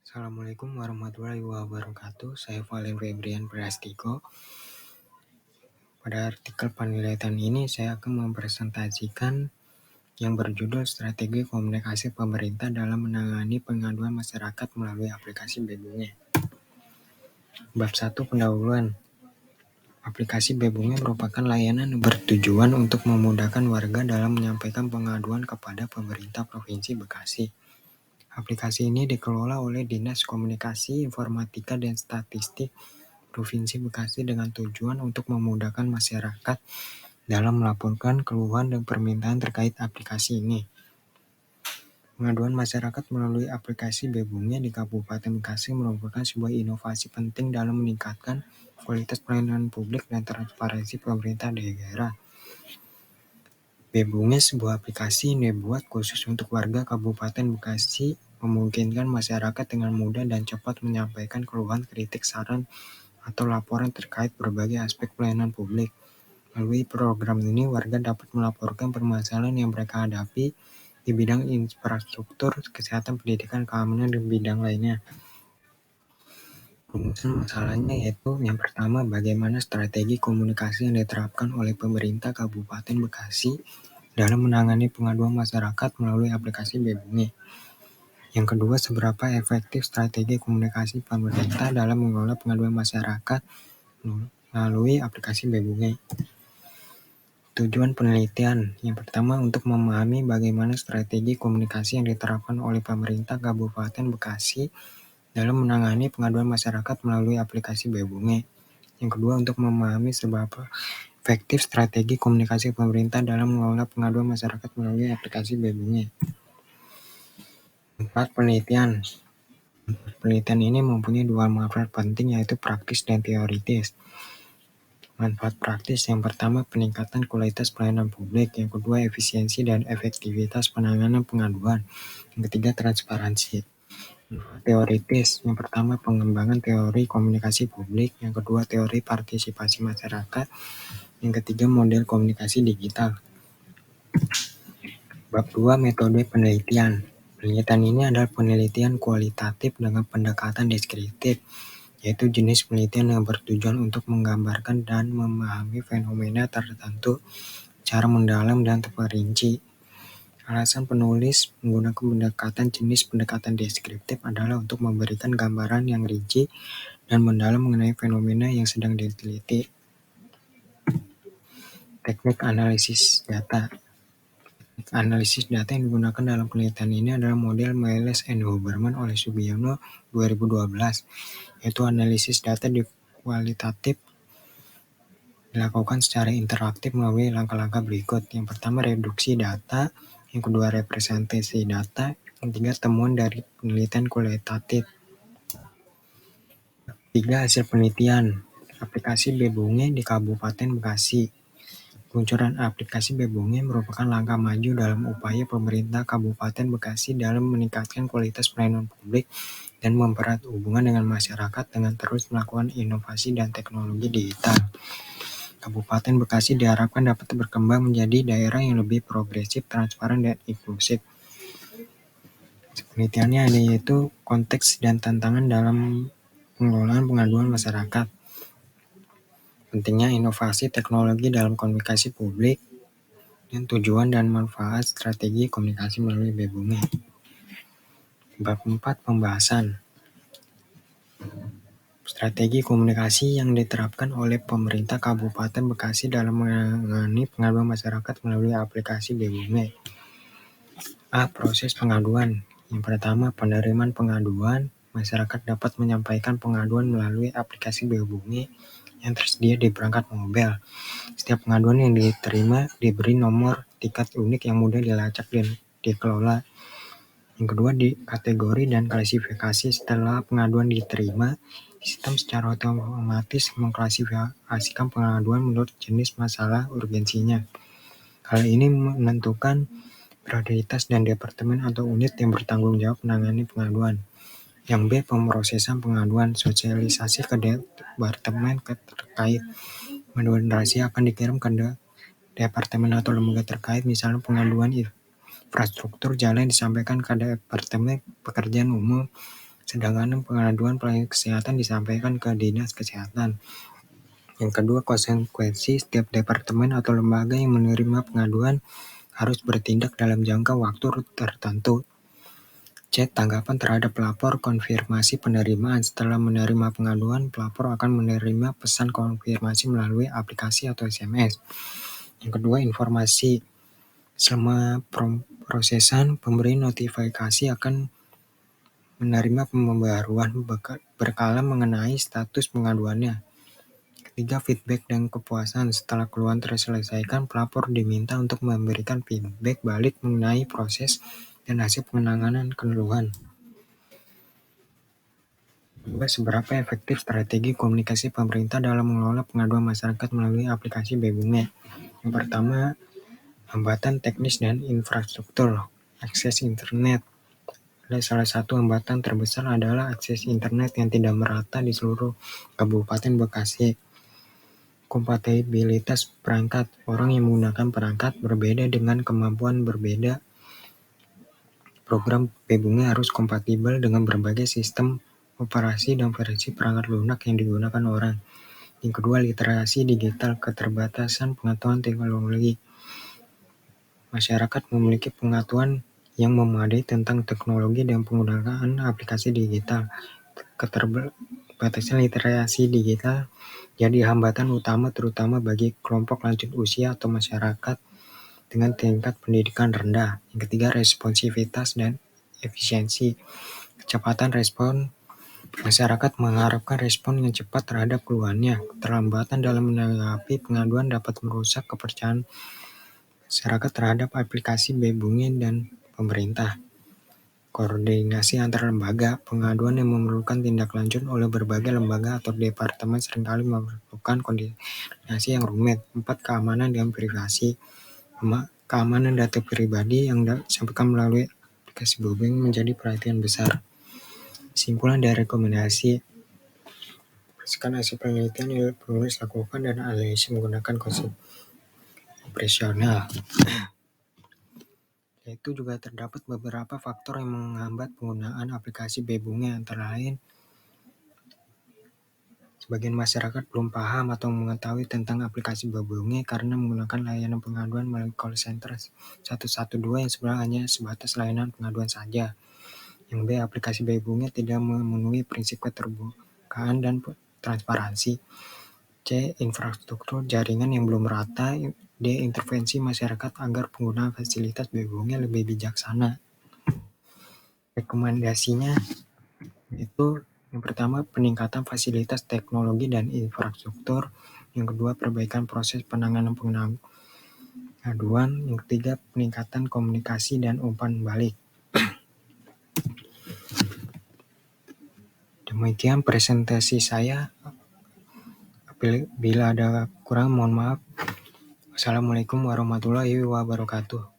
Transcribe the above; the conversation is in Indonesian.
Assalamualaikum warahmatullahi wabarakatuh. Saya Valen Febrian Prastiko. Pada artikel penelitian ini saya akan mempresentasikan yang berjudul Strategi Komunikasi Pemerintah dalam Menangani Pengaduan Masyarakat Melalui Aplikasi Bebunge. Bab 1 Pendahuluan. Aplikasi Bebunge merupakan layanan yang bertujuan untuk memudahkan warga dalam menyampaikan pengaduan kepada pemerintah Provinsi Bekasi. Aplikasi ini dikelola oleh Dinas Komunikasi, Informatika, dan Statistik Provinsi Bekasi dengan tujuan untuk memudahkan masyarakat dalam melaporkan keluhan dan permintaan terkait aplikasi ini. Pengaduan masyarakat melalui aplikasi Bebunge di Kabupaten Bekasi merupakan sebuah inovasi penting dalam meningkatkan kualitas pelayanan publik dan transparansi pemerintah daerah. Bebunge sebuah aplikasi yang dibuat khusus untuk warga Kabupaten Bekasi, memungkinkan masyarakat dengan mudah dan cepat menyampaikan keluhan, kritik, saran, atau laporan terkait berbagai aspek pelayanan publik. Melalui program ini, warga dapat melaporkan permasalahan yang mereka hadapi di bidang infrastruktur, kesehatan, pendidikan, keamanan, dan bidang lainnya. Rumusan masalahnya yaitu yang pertama, bagaimana strategi komunikasi yang diterapkan oleh pemerintah Kabupaten Bekasi dalam menangani pengaduan masyarakat melalui aplikasi Bebunge. Yang kedua, seberapa efektif strategi komunikasi pemerintah dalam mengelola pengaduan masyarakat melalui aplikasi Bebunge. Tujuan penelitian yang pertama, untuk memahami bagaimana strategi komunikasi yang diterapkan oleh pemerintah Kabupaten Bekasi dalam menangani pengaduan masyarakat melalui aplikasi Bebunge. Yang kedua, untuk memahami seberapa efektif strategi komunikasi pemerintah dalam mengelola pengaduan masyarakat melalui aplikasi Bebunge. 4. Penelitian. Penelitian ini mempunyai dua manfaat penting, yaitu praktis dan teoritis. Manfaat praktis yang pertama, peningkatan kualitas pelayanan publik. Yang kedua, efisiensi dan efektivitas penanganan pengaduan. Yang ketiga, transparansi. Teoritis yang pertama, pengembangan teori komunikasi publik. Yang kedua, teori partisipasi masyarakat. Yang ketiga, model komunikasi digital. Bab 2 Metode penelitian. Penelitian ini adalah penelitian kualitatif dengan pendekatan deskriptif, yaitu jenis penelitian yang bertujuan untuk menggambarkan dan memahami fenomena tertentu secara mendalam dan terperinci. Alasan penulis menggunakan pendekatan jenis pendekatan deskriptif adalah untuk memberikan gambaran yang rinci dan mendalam mengenai fenomena yang sedang diteliti. Teknik analisis data. Analisis data yang digunakan dalam penelitian ini adalah model Miles and Huberman oleh Subiono 2012, yaitu analisis data di kualitatif dilakukan secara interaktif melalui langkah-langkah berikut. Yang pertama, reduksi data. Yang kedua, representasi data. Yang ketiga, temuan dari penelitian kualitatif. 3. Hasil penelitian. Aplikasi Bebunge di Kabupaten Bekasi. Peluncuran aplikasi Bebunge merupakan langkah maju dalam upaya pemerintah Kabupaten Bekasi dalam meningkatkan kualitas pelayanan publik dan mempererat hubungan dengan masyarakat dengan terus melakukan inovasi dan teknologi digital. Kabupaten Bekasi diharapkan dapat berkembang menjadi daerah yang lebih progresif, transparan, dan inklusif. Penelitiannya yaitu konteks dan tantangan dalam pengelolaan pengaduan masyarakat. Pentingnya inovasi teknologi dalam komunikasi publik, dan tujuan dan manfaat strategi komunikasi melalui Bebunge. Bab 4 Pembahasan. Strategi komunikasi yang diterapkan oleh pemerintah Kabupaten Bekasi dalam menangani pengaduan masyarakat melalui aplikasi Bebunge. A. Proses pengaduan. Yang pertama, penerimaan pengaduan. Masyarakat dapat menyampaikan pengaduan melalui aplikasi Bebunge yang tersedia di perangkat mobile. Setiap pengaduan yang diterima diberi nomor tiket unik yang mudah dilacak dan dikelola. Yang kedua, di kategori dan klasifikasi. Setelah pengaduan diterima, sistem secara otomatis mengklasifikasikan pengaduan menurut jenis masalah urgensinya. Hal ini menentukan prioritas dan departemen atau unit yang bertanggung jawab menangani pengaduan. Yang B. Pemrosesan pengaduan. Sosialisasi ke departemen terkait. Pengaduan rahasia akan dikirim ke departemen atau lembaga terkait. Misalnya pengaduan infrastruktur jalan disampaikan ke Departemen Pekerjaan Umum sedangkan pengaduan pelayanan kesehatan disampaikan ke Dinas Kesehatan. Yang kedua, konsekuensi setiap departemen atau lembaga yang menerima pengaduan harus bertindak dalam jangka waktu tertentu. C. Tanggapan terhadap pelapor, konfirmasi penerimaan. Setelah menerima pengaduan, pelapor akan menerima pesan konfirmasi melalui aplikasi atau SMS. Yang kedua, informasi. Selama prosesan, pemberi notifikasi akan menerima pembaruan berkala mengenai status pengaduannya. Ketiga, feedback dan kepuasan. Setelah keluhan terselesaikan, pelapor diminta untuk memberikan feedback balik mengenai proses dan hasil penanganan keluhan. Seberapa efektif strategi komunikasi pemerintah dalam mengelola pengaduan masyarakat melalui aplikasi Bebunge? Yang pertama, hambatan teknis dan infrastruktur, akses internet. Salah satu hambatan terbesar adalah akses internet yang tidak merata di seluruh Kabupaten Bekasi. Kompatibilitas perangkat. Orang yang menggunakan perangkat berbeda dengan kemampuan berbeda. Program Bebunge harus kompatibel dengan berbagai sistem operasi dan versi perangkat lunak yang digunakan orang. Yang kedua, literasi digital, keterbatasan pengetahuan teknologi. Masyarakat memiliki pengetahuan yang memadai tentang teknologi dan penggunaan aplikasi digital. Keterbatasan literasi digital jadi hambatan utama terutama bagi kelompok lanjut usia atau masyarakat dengan tingkat pendidikan rendah. Yang ketiga, responsivitas dan efisiensi. Kecepatan respon. Masyarakat mengharapkan respon yang cepat terhadap keluhannya. Keterlambatan dalam menanggapi pengaduan dapat merusak kepercayaan masyarakat terhadap aplikasi Bebunge dan pemerintah. Koordinasi antar lembaga. Pengaduan yang memerlukan tindak lanjut oleh berbagai lembaga atau departemen seringkali memerlukan koordinasi yang rumit. 4. Keamanan dan privasi. Keamanan data pribadi yang disampaikan melalui aplikasi Bebunge menjadi perhatian besar. Kesimpulan dari rekomendasi. Berdasarkan hasil penelitian yang penulis lakukan dan analisis menggunakan konsep operasional, yaitu juga terdapat beberapa faktor yang menghambat penggunaan aplikasi Bebunge, antara lain sebagian masyarakat belum paham atau mengetahui tentang aplikasi Bebunge karena menggunakan layanan pengaduan melalui call center 112 yang sebenarnya hanya sebatas layanan pengaduan saja. Yang B, aplikasi Bebunge tidak memenuhi prinsip keterbukaan dan transparansi. C. Infrastruktur jaringan yang belum merata. D. Intervensi masyarakat agar penggunaan fasilitas Bebunge lebih bijaksana. Rekomendasinya itu yang pertama, peningkatan fasilitas teknologi dan infrastruktur. Yang kedua, perbaikan proses penanganan pengaduan. Yang ketiga, peningkatan komunikasi dan umpan balik. Demikian presentasi saya. Bila ada kurang, mohon maaf. Wassalamualaikum warahmatullahi wabarakatuh.